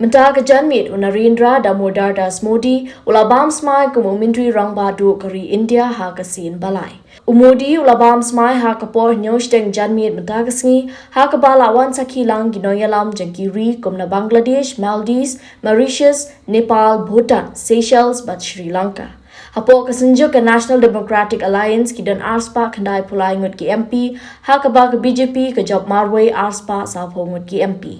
Mentaga Janmit Narendra Damodar Das Modi Ulabam Smai Kumumindri Rangbadu Kari India Hakasin Balai. Umodi Ulabam Smai Hakapor Nyoshteng Janmit Mentagasni Hakabala Wansaki Lang Ginoyalam Jagiri Kumna Bangladesh, Maldives, Mauritius, Nepal, Bhutan, Seychelles, but Sri Lanka. Hapo kasunjuk ke National Democratic Alliance ki dan arspa khandai pulai ngut ki MP hakaba ke BJP ke job marway arspa sapho ngut ki MP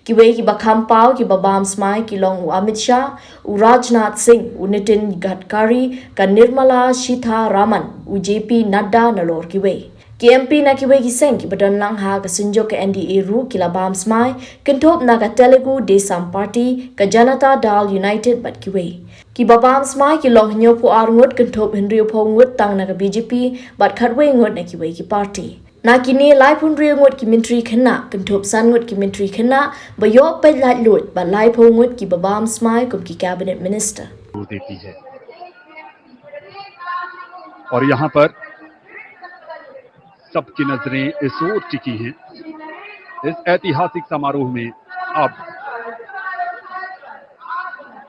ki wei ki bakham pau ki babam smai ki long u Amit Shah u Rajnath Singh u Nitin Gadkari ka Nirmala Sitharaman u JP Nadda nalor ki wei ki MP na ki wei ki seng ki badan lang ha kasunjuk ke NDA ru ki labam smai kentop na ka Telugu Desam Party ka Janata Dal United bat ki wei ki babam smai ki long nyo pu arngut kentop Henry Pongut tang na ka BJP bat khatwe ngut na ki wei ki party na kini lai pun ri ngut ki mintri khna kentop san ngut ki mintri khna bayo pe lat lut ba lai pongut ki babam smai kum ki cabinet minister देती है और यहाँ पर सबकी नजरें इस ओर टिकी हैं इस ऐतिहासिक समारोह में अब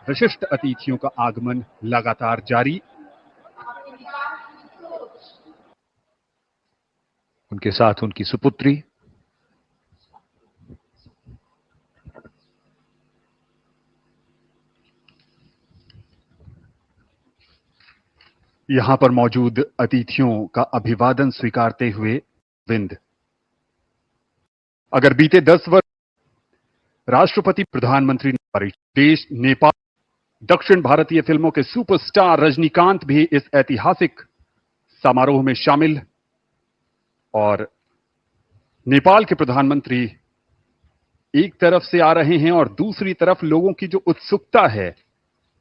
विशिष्ट अतिथियों का आगमन लगातार जारी उनके साथ उनकी सुपुत्री यहां पर मौजूद अतिथियों का अभिवादन स्वीकारते हुए विंद अगर बीते 10 वर्ष राष्ट्रपति प्रधानमंत्री देश नेपाल दक्षिण भारतीय फिल्मों के सुपरस्टार रजनीकांत भी इस ऐतिहासिक समारोह में शामिल और नेपाल के प्रधानमंत्री एक तरफ से आ रहे हैं और दूसरी तरफ लोगों की जो उत्सुकता है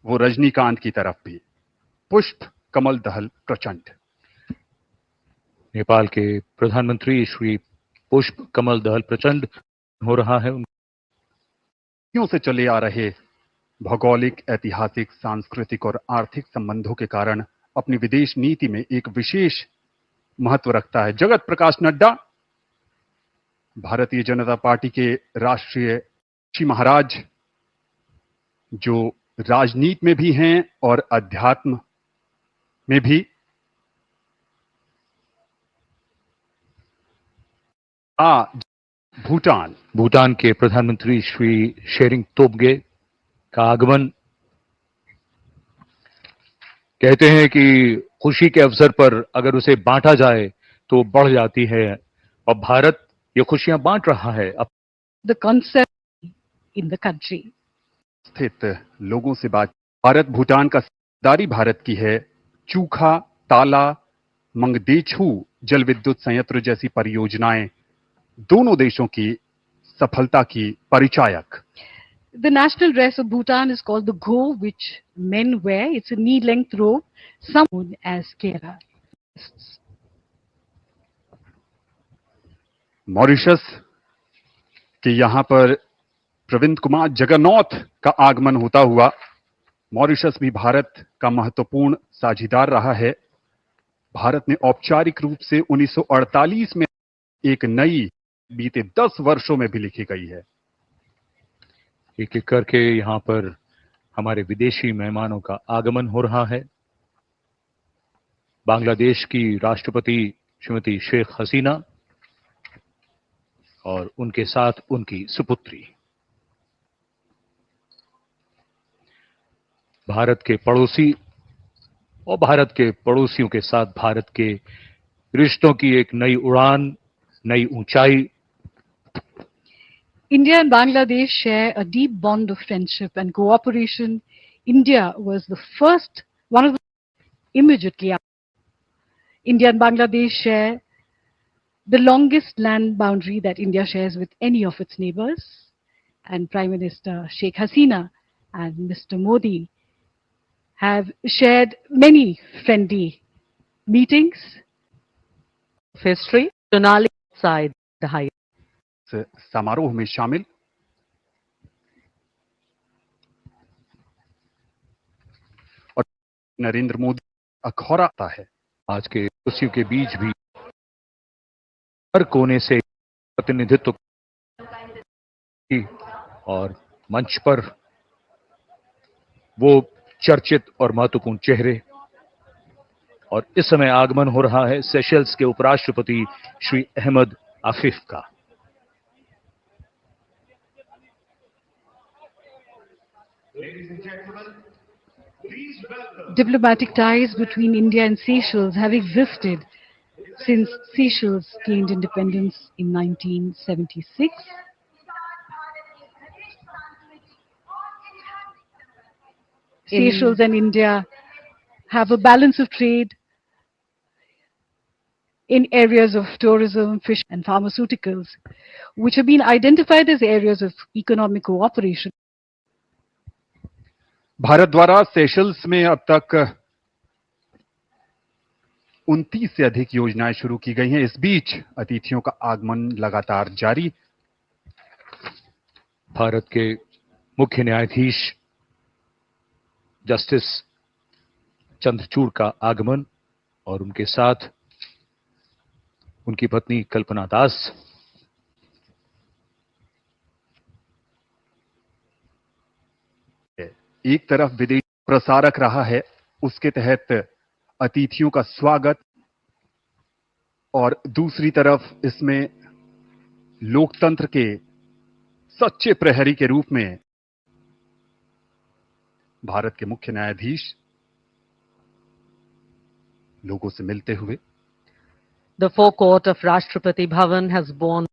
वो रजनीकांत की तरफ भी पुष्प कमल दहल प्रचंड नेपाल के प्रधानमंत्री श्री पुष्प कमल दहल प्रचंड हो रहा है से चले आ रहे भौगोलिक ऐतिहासिक सांस्कृतिक और आर्थिक संबंधों के कारण अपनी विदेश नीति में एक विशेष महत्व रखता है जगत प्रकाश नड्डा भारतीय जनता पार्टी के राष्ट्रीय महाराज जो राजनीति में भी हैं और अध्यात्म में भी भूटान के प्रधानमंत्री श्री शेरिंग तोब्गे का आगमन कहते हैं कि खुशी के अवसर पर अगर उसे बांटा जाए तो बढ़ जाती है और भारत ये खुशियां बांट रहा है अब the concept in the country स्थित लोगों से बात भारत भूटान का साझेदारी भारत की है चूखा ताला मंगदेछू जल विद्युत संयंत्र जैसी परियोजनाएं दोनों देशों की सफलता की परिचायक The national dress of Bhutan is called the Go, which men wear. It's a knee-length robe, some known as kera. Mauritius के यहां पर प्रविंद कुमार जगन्नाथ का आगमन होता हुआ मॉरिशस भी भारत का महत्वपूर्ण साझेदार रहा है भारत ने औपचारिक रूप से 1948 में एक नई बीते 10 वर्षों में भी लिखी गई है एक एक करके यहाँ पर हमारे विदेशी मेहमानों का आगमन हो रहा है बांग्लादेश की राष्ट्रपति श्रीमती शेख हसीना और उनके साथ उनकी सुपुत्री भारत के पड़ोसी और भारत के पड़ोसियों के साथ भारत के रिश्तों की एक नई उड़ान नई ऊंचाई India and Bangladesh share a deep bond of friendship and cooperation. India was the first, one of the immediately after. India and Bangladesh share the longest land boundary that India shares with any of its neighbors. And Prime Minister Sheikh Hasina and Mr. Modi have shared many friendly meetings. History, Sonali outside the high. समारोह में शामिल और नरेंद्र मोदी अखौरा आता है आज के खुशियों के बीच भी हर कोने से प्रतिनिधित्व और मंच पर वो चर्चित और महत्वपूर्ण चेहरे, और इस समय आगमन हो रहा है सेशल्स के उपराष्ट्रपति श्री अहमद आफिफ का। Diplomatic ties between India and Seychelles have existed since Seychelles gained independence in 1976. Seychelles and India have a balance of trade in areas of tourism, fish and pharmaceuticals, which have been identified as areas of economic cooperation. Bharat द्वारा Seychelles में अब तक 29 से अधिक योजनाएं शुरू की गई हैं। इस बीच अतिथियों का आगमन लगातार जारी। भारत के मुख्य न्यायाधीश जस्टिस चंद्रचूड़ का आगमन और उनके साथ उनकी पत्नी कल्पना दास। एक तरफ विदेश प्रसारक रहा है, उसके तहत अतिथियों का स्वागत, और दूसरी तरफ इसमें लोकतंत्र के सच्चे प्रहरी के रूप में भारत के मुख्य न्यायाधीश लोगों से मिलते हुए। The forecourt of Rashtrapati Bhavan has borne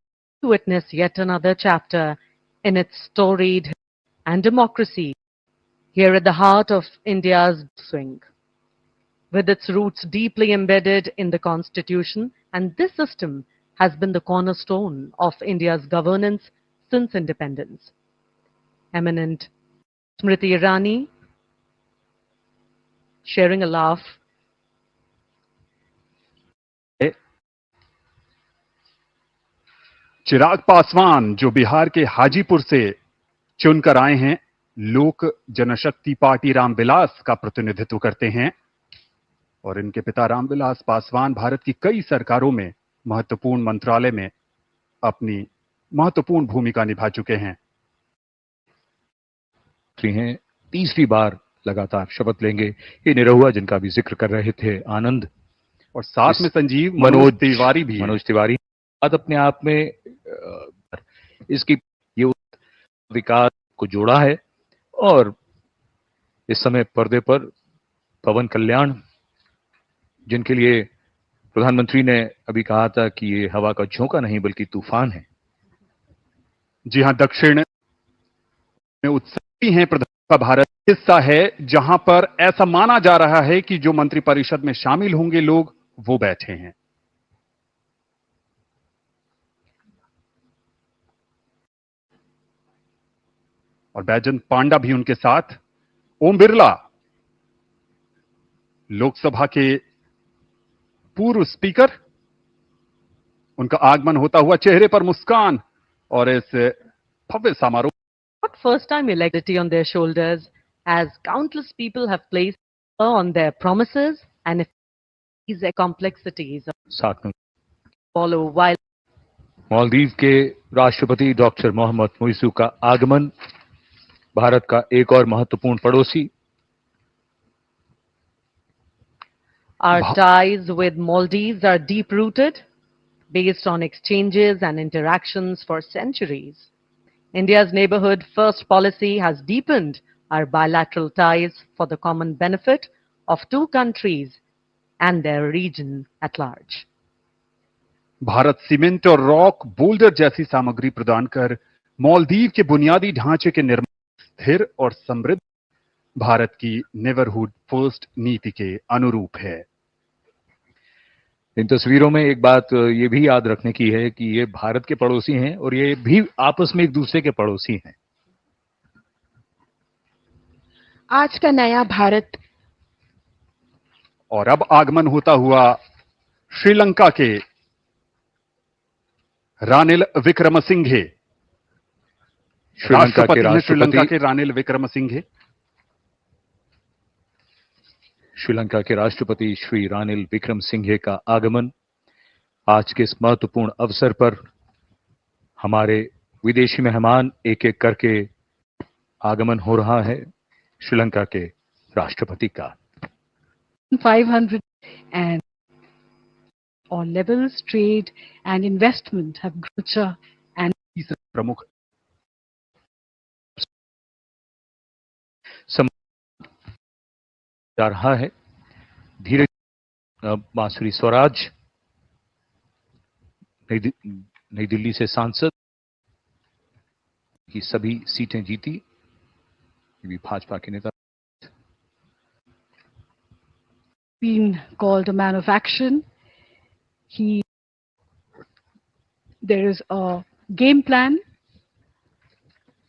witness yet another chapter in its storied and democracy here at the heart of India's swing. With its roots deeply embedded in the Constitution, and this system has been the cornerstone of India's governance since independence. Eminent Smriti Irani sharing a laugh. Chirag Paswan जो बिहार के हाजीपुर से चुनकर आए हैं, लोक जनशक्ति party Ramvilas का प्रतिनिधित्व करते हैं, और इनके पिता रामविलास पासवान भारत की कई सरकारों में महत्वपूर्ण मंत्रालय में अपनी महत्वपूर्ण भूमिका निभा चुके हैं। तीसरी बार लगातार शपथ लेंगे ये निरहुआ जिनका भी जिक्र कर रहे थे आनंद, और साथ में संजीव मनोज तिवारी भी। मनोज तिवारी बात अपने आप में इसकी ये विकास को जोड़ा है, और इस समय पर्दे पर पवन कल्याण, जिनके लिए प्रधानमंत्री ने अभी कहा था कि ये हवा का झोंका नहीं बल्कि तूफान है। जी हां, दक्षिण में उत्साही हैं। प्रधानमंत्री का भारत हिस्सा है जहां पर ऐसा माना जा रहा है कि जो मंत्रिपरिषद में शामिल होंगे लोग, वो बैठे हैं। और बैजंत पांडा भी उनके साथ। ओम बिरला, लोकसभा के पूर्व स्पीकर, उनका आगमन होता हुआ, चेहरे पर मुस्कान, और इस भव्य समारोह। Not first time electability on their shoulders, as countless people have placed on their promises and if these complexities साथ में follow while मालदीव के राष्ट्रपति डॉक्टर मोहम्मद मुइज़ू का आगमन, भारत का एक और महत्वपूर्ण पड़ोसी। our ties with Maldives are deep rooted, based on exchanges and interactions for centuries. India's neighborhood first policy has deepened our bilateral ties for the common benefit of two countries and their region at large. Bharat cement और rock boulder जैसी सामग्री प्रदान कर मालदीव के बुनियादी ढांचे के निर्माण स्थिर और समृद्ध भारत की नेबरहुड फर्स्ट नीति के अनुरूप है। इन तस्वीरों में एक बात ये भी याद रखने की है कि ये भारत के पड़ोसी हैं और ये भी आपस में एक दूसरे के पड़ोसी हैं। आज का नया भारत। और अब आगमन होता हुआ श्रीलंका के रानिल विक्रमसिंघे। श्रीलंका के रानिल विक्रमसिंघे, श्रीलंका के राष्ट्रपति श्री रानिल विक्रमसिंघे का आगमन आज के इस महत्वपूर्ण अवसर पर हमारे विदेशी मेहमान एक एक करके आगमन हो रहा है श्रीलंका के राष्ट्रपति का। 500 and all levels, trade and investment have grown and तीसरा प्रमुख जा रहा है धीरे बांसुरी स्वराज नई दिल्ली से सांसद की सभी सीटें जीती, ये भी भाजपा के नेता। been called a man of action. There is a game plan,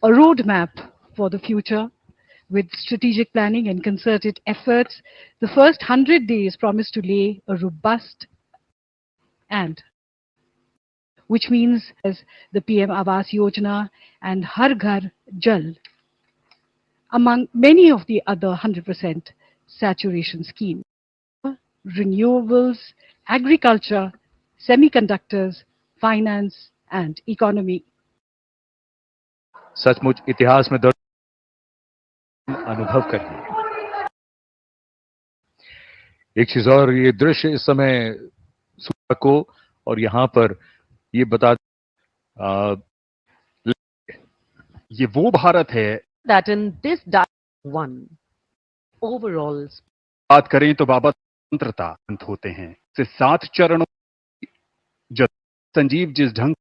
a roadmap for the future with strategic planning and concerted efforts. The first 100 days promise to lay a robust and which means as the PM Awas Yojana and Har Ghar Jal, among many of the other 100% saturation schemes. Renewables, agriculture, semiconductors, finance and economy. सचमुच इतिहास में दर्ज अनुभव करिए। एक चीज और, ये दृश्य इस समय सुबह को और यहाँ पर ये बता ये वो भारत है। That in this one overall बात करें तो बाबा स्वतंत्रता अंत होते हैं से 7 चरणों जब संजीव जिस ढंग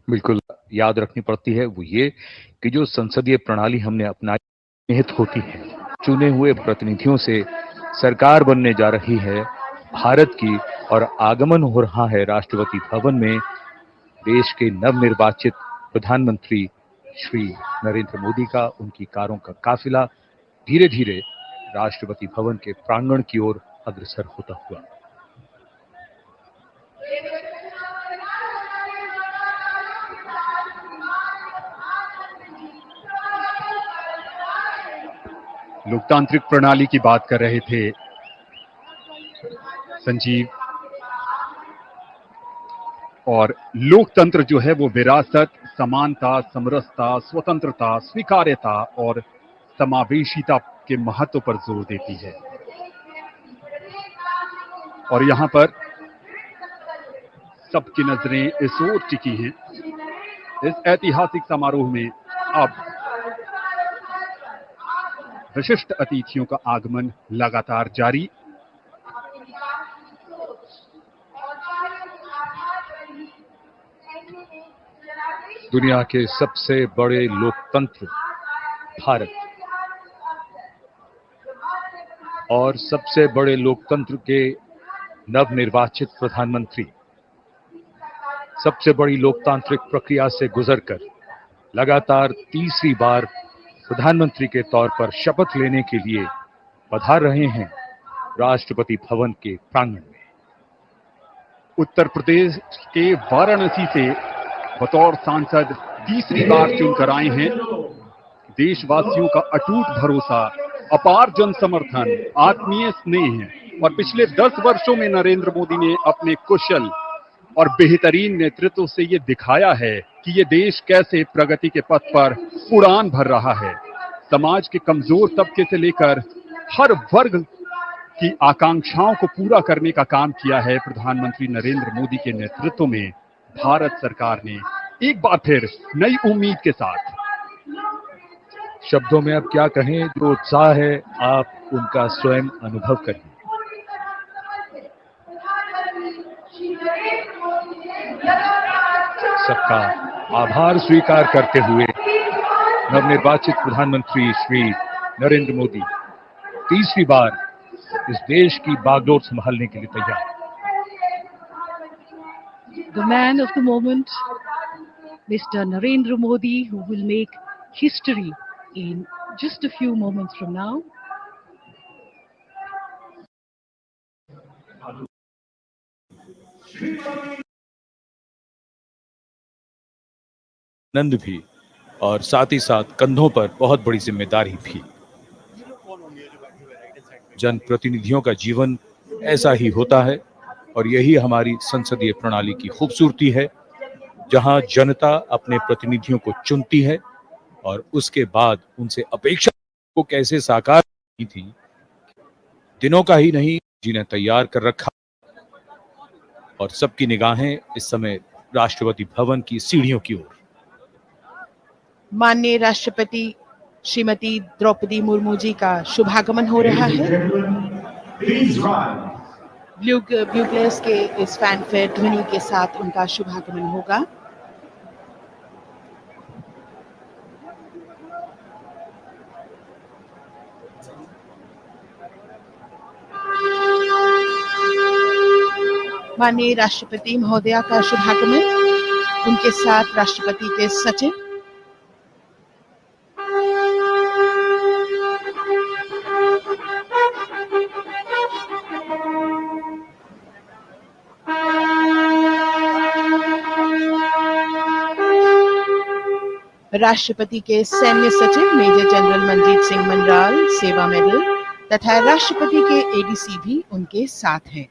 बिल्कुल याद रखनी पड़ती है वो ये कि जो संसदीय प्रणाली हमने अपनाई निहित होती है चुने हुए प्रतिनिधियों से सरकार बनने जा रही है भारत की, और आगमन हो रहा है राष्ट्रपति भवन में देश के नवनिर्वाचित प्रधानमंत्री श्री नरेंद्र मोदी का। उनकी कारों का काफिला धीरे धीरे राष्ट्रपति भवन के प्रांगण की ओर अग्रसर होता हुआ। लोकतांत्रिक प्रणाली की बात कर रहे थे संजीव, और लोकतंत्र जो है वो विरासत, समानता, समरसता, स्वतंत्रता, स्वीकार्यता और समावेशिता के महत्व पर जोर देती है। और यहां पर सबकी नजरें इस ओर टिकी हैं। इस ऐतिहासिक समारोह में अब विशिष्ट अतिथियों का आगमन लगातार जारी। दुनिया के सबसे बड़े लोकतंत्र भारत और सबसे बड़े लोकतंत्र के नवनिर्वाचित प्रधानमंत्री सबसे बड़ी लोकतांत्रिक प्रक्रिया से गुजरकर लगातार तीसरी बार प्रधानमंत्री के तौर पर शपथ लेने के लिए पधार रहे हैं राष्ट्रपति भवन के प्रांगण में। उत्तर प्रदेश के वाराणसी से बतौर सांसद तीसरी बार चुनकर आए हैं। देशवासियों का अटूट भरोसा, अपार जन समर्थन, आत्मीय स्नेह है और पिछले 10 वर्षों में नरेंद्र मोदी ने अपने कुशल और बेहतरीन नेतृत्व से ये दिखाया है कि ये देश कैसे प्रगति के पथ पर उड़ान भर रहा है। समाज के कमजोर तबके से लेकर हर वर्ग की आकांक्षाओं को पूरा करने का काम किया है प्रधानमंत्री नरेंद्र मोदी के नेतृत्व में भारत सरकार ने एक बार फिर नई उम्मीद के साथ। शब्दों में अब क्या कहें, जो उत्साह है आप उनका स्वयं अनुभव करिए। सबका आभार स्वीकार करते हुए नवनिर्वाचित प्रधानमंत्री श्री नरेंद्र मोदी तीसरी बार इस देश की बागडोर संभालने के लिए तैयार। The man of the moment, Mr. Narendra Modi, who will make history in just a few moments from now. आनंद भी और साथ ही साथ कंधों पर बहुत बड़ी जिम्मेदारी भी। जनप्रतिनिधियों का जीवन ऐसा ही होता है और यही हमारी संसदीय प्रणाली की खूबसूरती है, जहां जनता अपने प्रतिनिधियों को चुनती है और उसके बाद उनसे अपेक्षा को कैसे साकार की थी, दिनों का ही नहीं जिन्हें तैयार कर रखा। और सबकी निगाहें इस समय राष्ट्रपति भवन की सीढ़ियों की ओर। माननीय राष्ट्रपति श्रीमती द्रौपदी मुर्मू जी का शुभागमन हो रहा है। ब्यूग्लेस के इस फैनफेयर ध्वनि के साथ उनका शुभागमन होगा। माननीय राष्ट्रपति महोदया का शुभागमन, उनके साथ राष्ट्रपति के सचिव। राष्ट्रपति के सैन्य सचिव मेजर जनरल मनजीत सिंह मनराल सेवा मेडल तथा राष्ट्रपति के एडीसी भी उनके साथ हैं।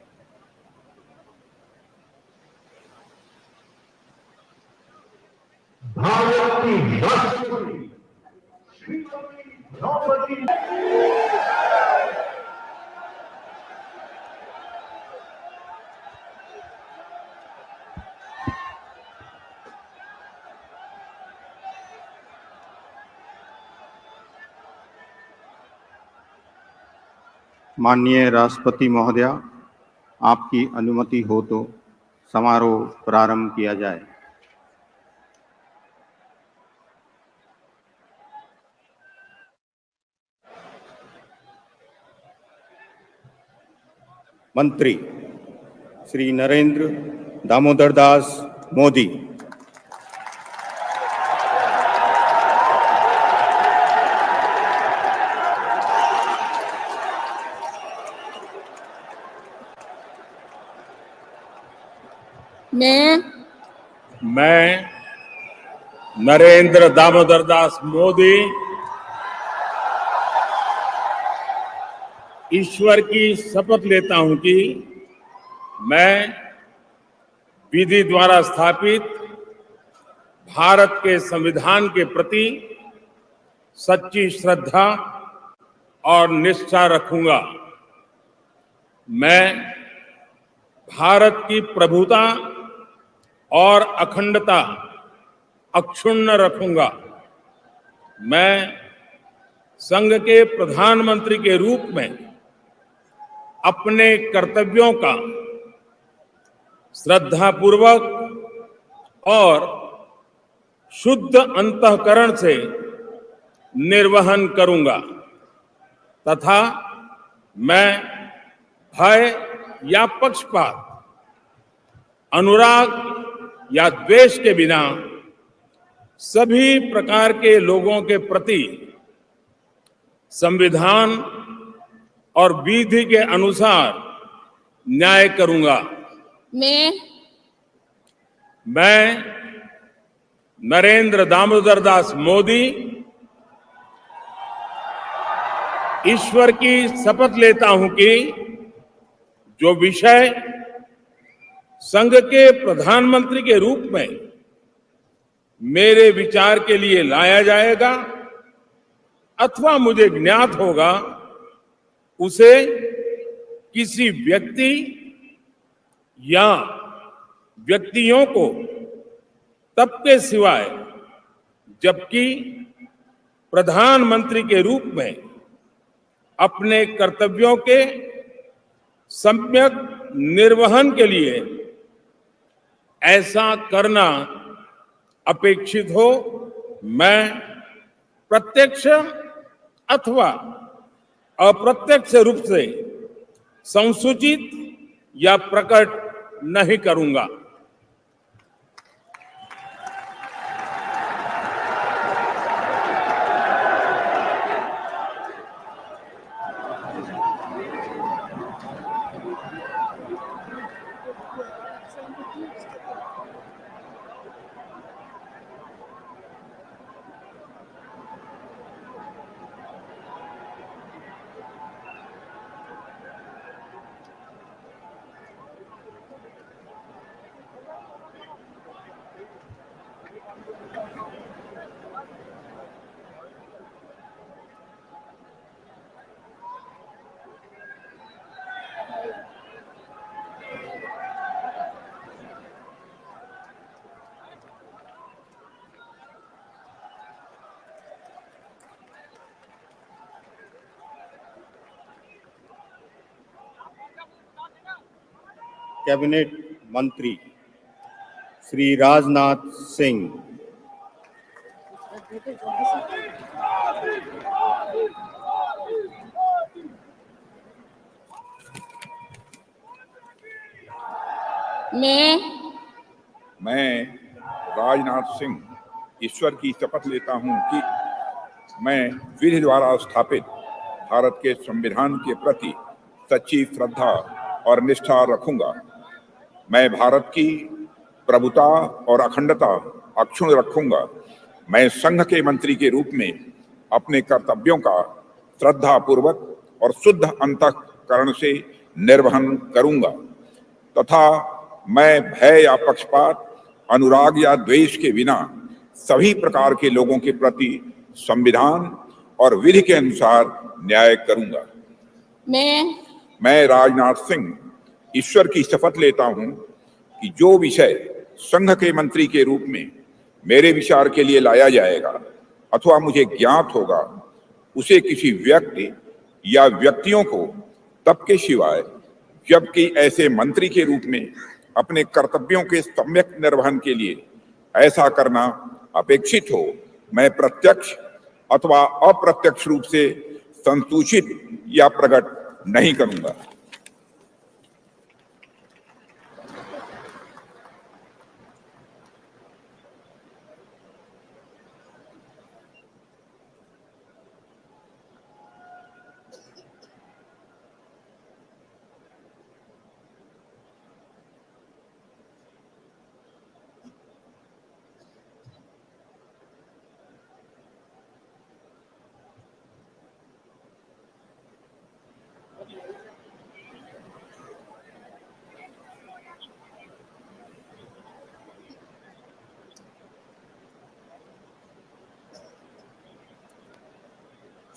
भारत की राष्ट्रपति श्रीमती द्रौपदी माननीय राष्ट्रपति महोदया, आपकी अनुमति हो तो समारोह प्रारंभ किया जाए। मंत्री श्री नरेंद्र दामोदर दास मोदी। मैं नरेंद्र दामोदर दास मोदी ईश्वर की शपथ लेता हूं कि मैं विधि द्वारा स्थापित भारत के संविधान के प्रति सच्ची श्रद्धा और निष्ठा रखूंगा। मैं भारत की प्रभुता और अखंडता अक्षुण्ण रखूंगा। मैं संघ के प्रधानमंत्री के रूप में अपने कर्तव्यों का श्रद्धापूर्वक और शुद्ध अंतःकरण से निर्वहन करूंगा तथा मैं भय या पक्षपात, अनुराग या द्वेष के बिना सभी प्रकार के लोगों के प्रति संविधान और विधि के अनुसार न्याय करूंगा। मैं नरेंद्र दामोदर दास मोदी ईश्वर की शपथ लेता हूं कि जो विषय संघ के प्रधानमंत्री के रूप में मेरे विचार के लिए लाया जाएगा अथवा मुझे ज्ञात होगा, उसे किसी व्यक्ति या व्यक्तियों को तब के सिवाय जबकि प्रधानमंत्री के रूप में अपने कर्तव्यों के सम्यक निर्वहन के लिए ऐसा करना अपेक्षित हो, मैं प्रत्यक्ष अथवा अप्रत्यक्ष रूप से संसूचित या प्रकट नहीं करूंगा। कैबिनेट मंत्री श्री राजनाथ सिंह, मैं राजनाथ सिंह ईश्वर की शपथ लेता हूं कि मैं विधि द्वारा स्थापित भारत के संविधान के प्रति सच्ची श्रद्धा और निष्ठा रखूंगा। मैं भारत की प्रभुता और अखंडता अक्षुण्ण रखूंगा। मैं संघ के मंत्री के रूप में अपने कर्तव्यों का श्रद्धापूर्वक और शुद्ध अंतःकरण से निर्वहन करूंगा तथा मैं भय या पक्षपात, अनुराग या द्वेष के बिना सभी प्रकार के लोगों के प्रति संविधान और विधि के अनुसार न्याय करूंगा। मैं राजनाथ सिंह ईश्वर की शपथ लेता हूं कि जो विषय संघ के मंत्री के रूप में मेरे विचार के लिए लाया जाएगा अथवा मुझे ज्ञात होगा, उसे किसी व्यक्ति या व्यक्तियों को तब के सिवाय जबकि ऐसे मंत्री के रूप में अपने कर्तव्यों के सम्यक निर्वहन के लिए ऐसा करना अपेक्षित हो, मैं प्रत्यक्ष अथवा अप्रत्यक्ष रूप से संसूचित या प्रकट नहीं करूंगा।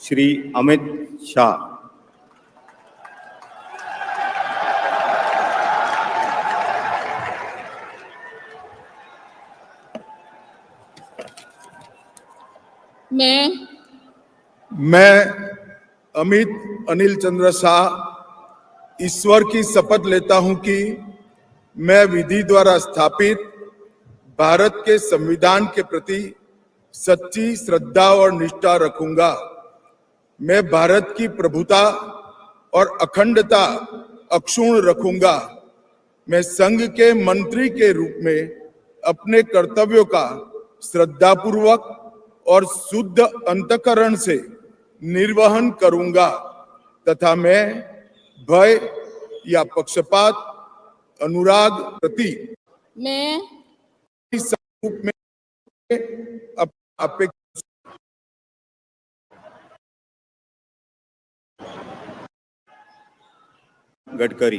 श्री अमित शाह, मैं अमित अनिल चंद्र शाह ईश्वर की शपथ लेता हूं कि मैं विधि द्वारा स्थापित भारत के संविधान के प्रति सच्ची श्रद्धा और निष्ठा रखूंगा। मैं भारत की प्रभुता और अखंडता अक्षुण्ण रखूंगा। मैं संघ के मंत्री के रूप में अपने कर्तव्यों का श्रद्धापूर्वक और शुद्ध अंतःकरण से निर्वहन करूंगा तथा मैं भय या पक्षपात, अनुराग प्रति मैं इस रूप में अपेक्षा गडकरी,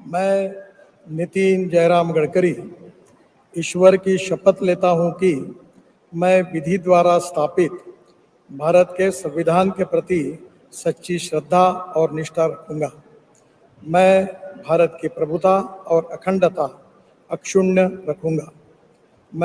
मैं नितिन जयराम गडकरी ईश्वर की शपथ लेता हूं कि मैं विधि द्वारा स्थापित भारत के संविधान के प्रति सच्ची श्रद्धा और निष्ठा रखूंगा। मैं भारत की प्रभुता और अखंडता अक्षुण्ण रखूंगा।